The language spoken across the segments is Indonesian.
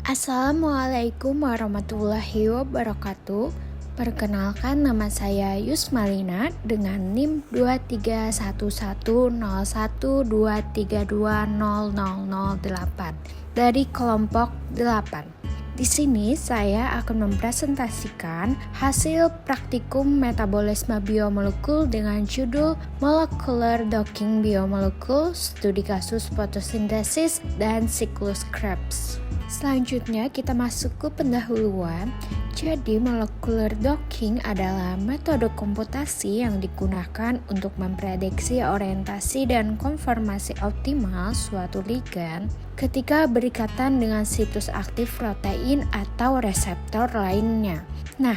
Assalamualaikum warahmatullahi wabarakatuh. Perkenalkan, nama saya Yusmalina dengan NIM 2311012320008 dari kelompok 8. Di sini saya akan mempresentasikan hasil praktikum metabolisme biomolekul dengan judul Molecular Docking Biomolekul, studi kasus fotosintesis dan siklus Krebs. Selanjutnya kita masuk ke pendahuluan. Jadi molecular docking adalah metode komputasi yang digunakan untuk memprediksi orientasi dan konformasi optimal suatu ligan ketika berikatan dengan situs aktif protein atau reseptor lainnya. Nah,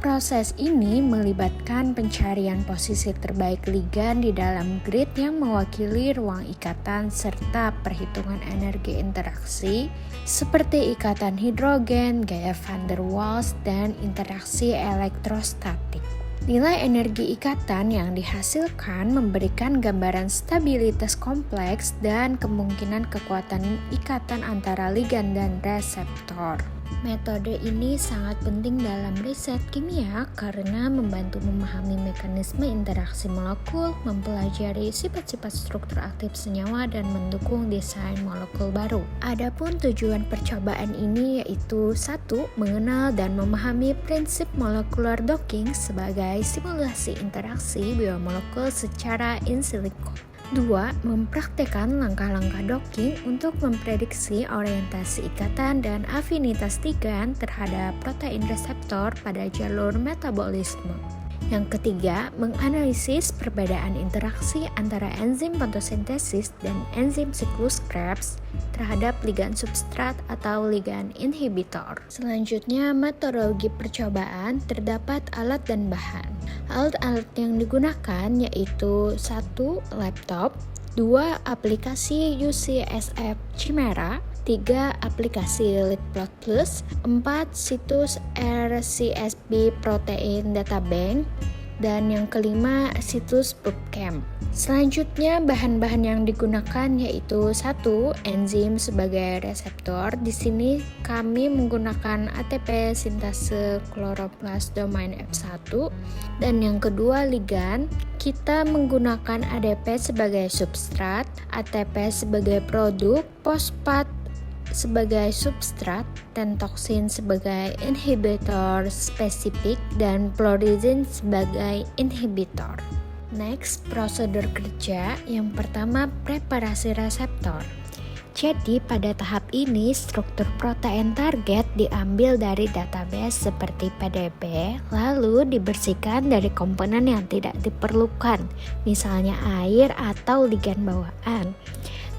proses ini melibatkan pencarian posisi terbaik ligan di dalam grid yang mewakili ruang ikatan serta perhitungan energi interaksi seperti ikatan hidrogen, gaya van der Waals, dan interaksi elektrostatik. Nilai energi ikatan yang dihasilkan memberikan gambaran stabilitas kompleks dan kemungkinan kekuatan ikatan antara ligan dan reseptor. Metode ini sangat penting dalam riset kimia karena membantu memahami mekanisme interaksi molekul, mempelajari sifat-sifat struktur aktif senyawa, dan mendukung desain molekul baru. Adapun tujuan percobaan ini yaitu 1. Mengenal dan memahami prinsip molecular docking sebagai simulasi interaksi biomolekul secara in silico. 2. Mempraktekkan langkah-langkah docking untuk memprediksi orientasi ikatan dan afinitas ligan terhadap protein reseptor pada jalur metabolisme. Yang ketiga, menganalisis perbedaan interaksi antara enzim fotosintesis dan enzim siklus Krebs terhadap ligan substrat atau ligan inhibitor. Selanjutnya, metodologi percobaan, terdapat alat dan bahan. Alat-alat yang digunakan yaitu 1. Laptop, 2. Aplikasi UCSF Chimera, 3. Aplikasi LeadPlot Plus, 4. Situs RCSB Protein Databank, dan yang kelima situs PubChem. Selanjutnya bahan-bahan yang digunakan yaitu 1. Enzim sebagai reseptor. Di sini kami menggunakan ATP sintase kloroplast domain F1, dan yang kedua ligan. Kita menggunakan ADP sebagai substrat, ATP sebagai produk, fosfat sebagai substrat, dan toksin sebagai inhibitor spesifik, dan fluorizin sebagai inhibitor. Next, prosedur kerja. Yang pertama, preparasi reseptor. Jadi pada tahap ini struktur protein target diambil dari database seperti PDB, lalu dibersihkan dari komponen yang tidak diperlukan, misalnya air atau ligan bawaan.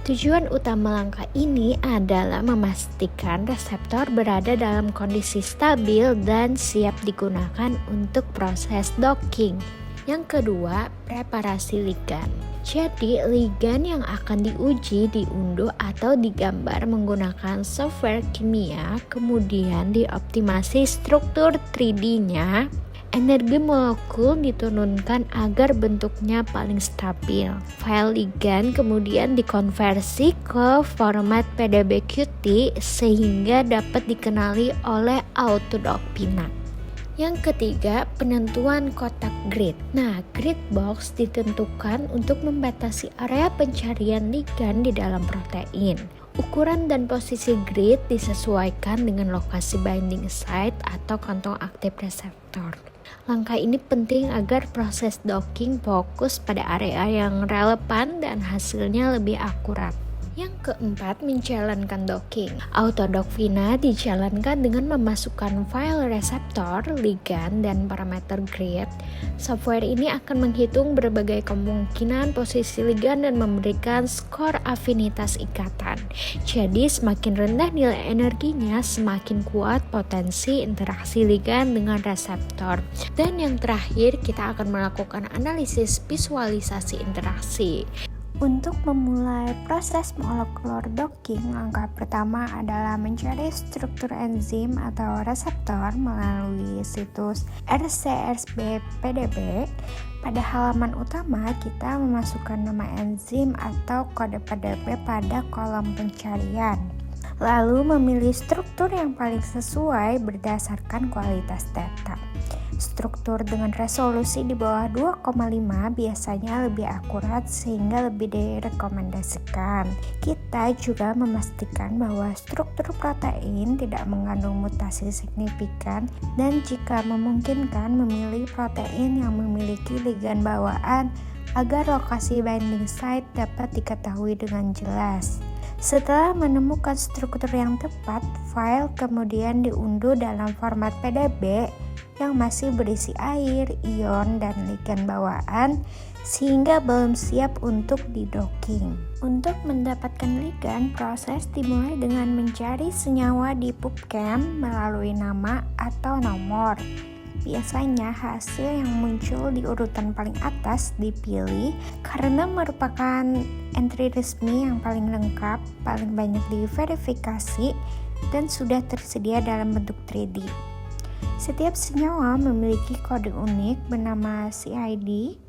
Tujuan utama langkah ini adalah memastikan reseptor berada dalam kondisi stabil dan siap digunakan untuk proses docking. Yang kedua, preparasi ligan. Jadi, ligan yang akan diuji diunduh atau digambar menggunakan software kimia, kemudian dioptimasi struktur 3D-nya. Energi molekul diturunkan agar bentuknya paling stabil. File ligan kemudian dikonversi ke format PDB-Qt sehingga dapat dikenali oleh Autodoc Pinna. Yang ketiga, penentuan kotak grid. Nah, grid box ditentukan untuk membatasi area pencarian ligan di dalam protein. Ukuran dan posisi grid disesuaikan dengan lokasi binding site atau kantong aktif reseptor. Langkah ini penting agar proses docking fokus pada area yang relevan dan hasilnya lebih akurat. Yang keempat, menjalankan docking. Autodoc Pinna dijalankan dengan memasukkan file reseptor, ligan, dan parameter grid. Software ini akan menghitung berbagai kemungkinan posisi ligan dan memberikan skor afinitas ikatan. Jadi semakin rendah nilai energinya, semakin kuat potensi interaksi ligan dengan reseptor. Dan yang terakhir, kita akan melakukan analisis visualisasi interaksi. Untuk memulai proses molecular docking, langkah pertama adalah mencari struktur enzim atau reseptor melalui situs RCSB PDB. Pada halaman utama, kita memasukkan nama enzim atau kode PDB pada kolom pencarian. lalu memilih struktur yang paling sesuai berdasarkan kualitas data. Struktur dengan resolusi di bawah 2,5 biasanya lebih akurat sehingga lebih direkomendasikan. Kita juga memastikan bahwa struktur protein tidak mengandung mutasi signifikan dan jika memungkinkan memilih protein yang memiliki ligan bawaan agar lokasi binding site dapat diketahui dengan jelas. Setelah menemukan struktur yang tepat, file kemudian diunduh dalam format PDB yang masih berisi air, ion, dan ligan bawaan sehingga belum siap untuk didocking. Untuk mendapatkan ligan, proses dimulai dengan mencari senyawa di PubChem melalui nama atau nomor. Biasanya hasil yang muncul di urutan paling atas dipilih karena merupakan entry resmi yang paling lengkap, paling banyak diverifikasi, dan sudah tersedia dalam bentuk 3D. Setiap senyawa memiliki kode unik bernama CID,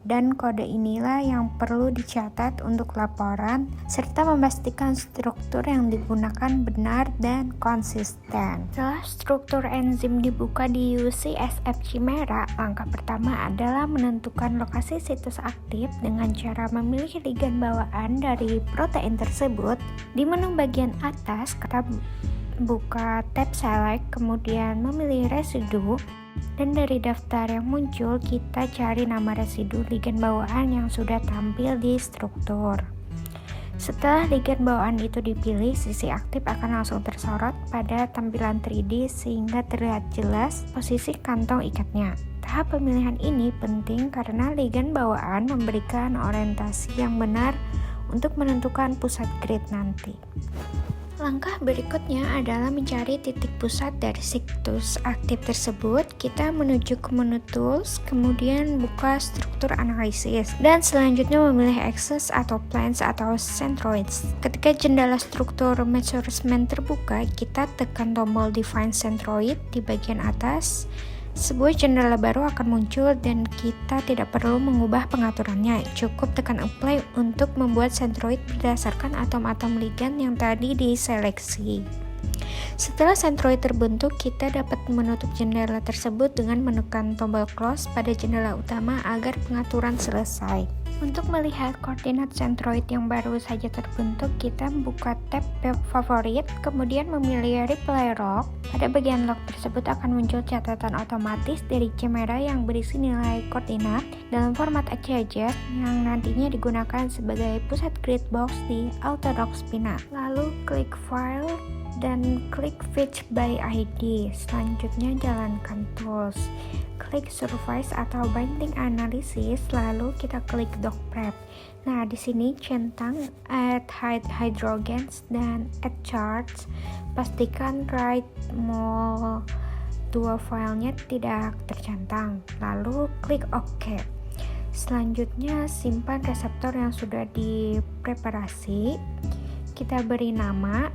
dan kode inilah yang perlu dicatat untuk laporan serta memastikan struktur yang digunakan benar dan konsisten. Setelah struktur enzim dibuka di UCSF Chimera, langkah pertama adalah menentukan lokasi situs aktif dengan cara memilih ligan bawaan dari protein tersebut. Di menu bagian atas, kita buka tab select, kemudian memilih residu, dan dari daftar yang muncul kita cari nama residu ligan bawaan yang sudah tampil di struktur. Setelah ligan bawaan itu dipilih, sisi aktif akan langsung tersorot pada tampilan 3D sehingga terlihat jelas posisi kantong ikatnya. Tahap pemilihan ini penting karena ligan bawaan memberikan orientasi yang benar untuk menentukan pusat grid nanti. Langkah berikutnya adalah mencari titik pusat dari situs aktif tersebut. Kita menuju ke menu tools, kemudian buka struktur analisis, dan selanjutnya memilih axis atau planes atau centroids. Ketika jendela struktur measurement terbuka, kita tekan tombol define centroid di bagian atas. Sebuah jendela baru akan muncul dan kita tidak perlu mengubah pengaturannya. Cukup tekan apply untuk membuat centroid berdasarkan atom-atom ligan yang tadi diseleksi. Setelah centroid terbentuk, kita dapat menutup jendela tersebut dengan menekan tombol close pada jendela utama agar pengaturan selesai. Untuk melihat koordinat centroid yang baru saja terbentuk, kita buka tab favorit, kemudian memilih reply log. Pada bagian log tersebut akan muncul catatan otomatis dari Chimera yang berisi nilai koordinat dalam format XYZ yang nantinya digunakan sebagai pusat grid box di Autodoc Spina. Lalu klik file dan klik Fetch by ID. Selanjutnya jalankan tools. Klik Surface atau Binding Analysis, lalu kita klik Doc Prep. Nah, di sini centang Add Hydrogens dan Add Charts. Pastikan write mol 2 filenya tidak tercentang. Lalu klik OK. Selanjutnya simpan reseptor yang sudah dipreparasi. Kita beri nama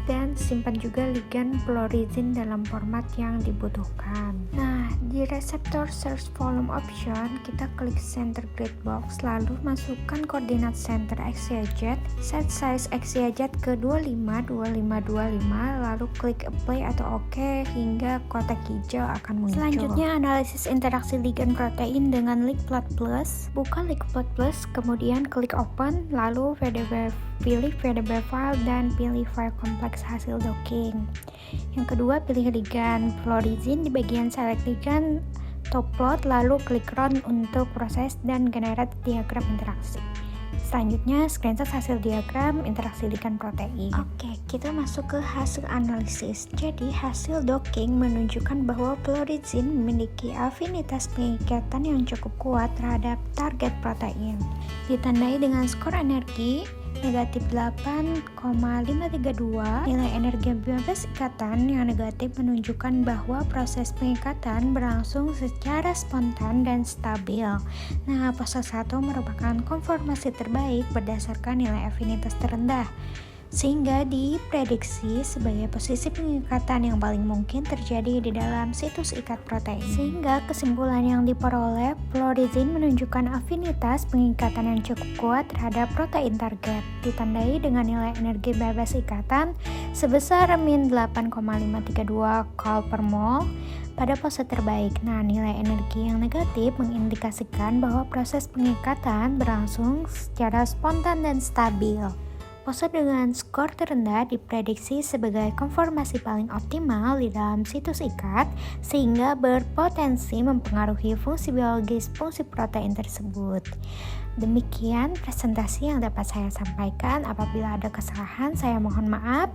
dan simpan juga ligan fluorizin dalam format yang dibutuhkan. Nah, di reseptor search volume option, kita klik center grid box, lalu masukkan koordinat center XYZ, set size XYZ ke 25, 25, 25, lalu klik apply atau OK hingga kotak hijau akan muncul. Selanjutnya analisis interaksi ligan protein dengan Liquid Plus. Buka Liquid Plus, kemudian klik open, lalu pilih VDB file dan pilih file kompleks hasil docking. Yang kedua, pilih ligan fluorizin di bagian select ligan top plot, lalu klik run untuk proses dan generate diagram interaksi. Selanjutnya, screenshot hasil diagram interaksi ligan protein. Oke, kita masuk ke hasil analisis. Jadi, hasil docking menunjukkan bahwa fluorizin memiliki afinitas pengikatan yang cukup kuat terhadap target protein. Ditandai dengan skor energi negatif 8,532. Nilai energi bebas ikatan yang negatif menunjukkan bahwa proses pengikatan berlangsung secara spontan dan stabil. Nah, pose 1 merupakan konformasi terbaik berdasarkan nilai afinitas terendah. sehingga diprediksi sebagai posisi pengikatan yang paling mungkin terjadi di dalam situs ikat protein. Sehingga kesimpulan yang diperoleh, fluorescein menunjukkan afinitas pengikatan yang cukup kuat terhadap protein target, ditandai dengan nilai energi bebas ikatan sebesar min 8,532 kal per mol pada pose terbaik. Nah, nilai energi yang negatif mengindikasikan bahwa proses pengikatan berlangsung secara spontan dan stabil. Pose dengan skor terendah diprediksi sebagai konformasi paling optimal di dalam situs ikat, sehingga berpotensi mempengaruhi fungsi biologis fungsi protein tersebut. Demikian presentasi yang dapat saya sampaikan. Apabila ada kesalahan, saya mohon maaf.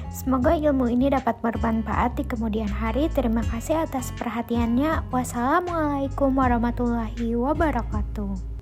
Semoga ilmu ini dapat bermanfaat di kemudian hari. Terima kasih atas perhatiannya. Wassalamualaikum warahmatullahi wabarakatuh.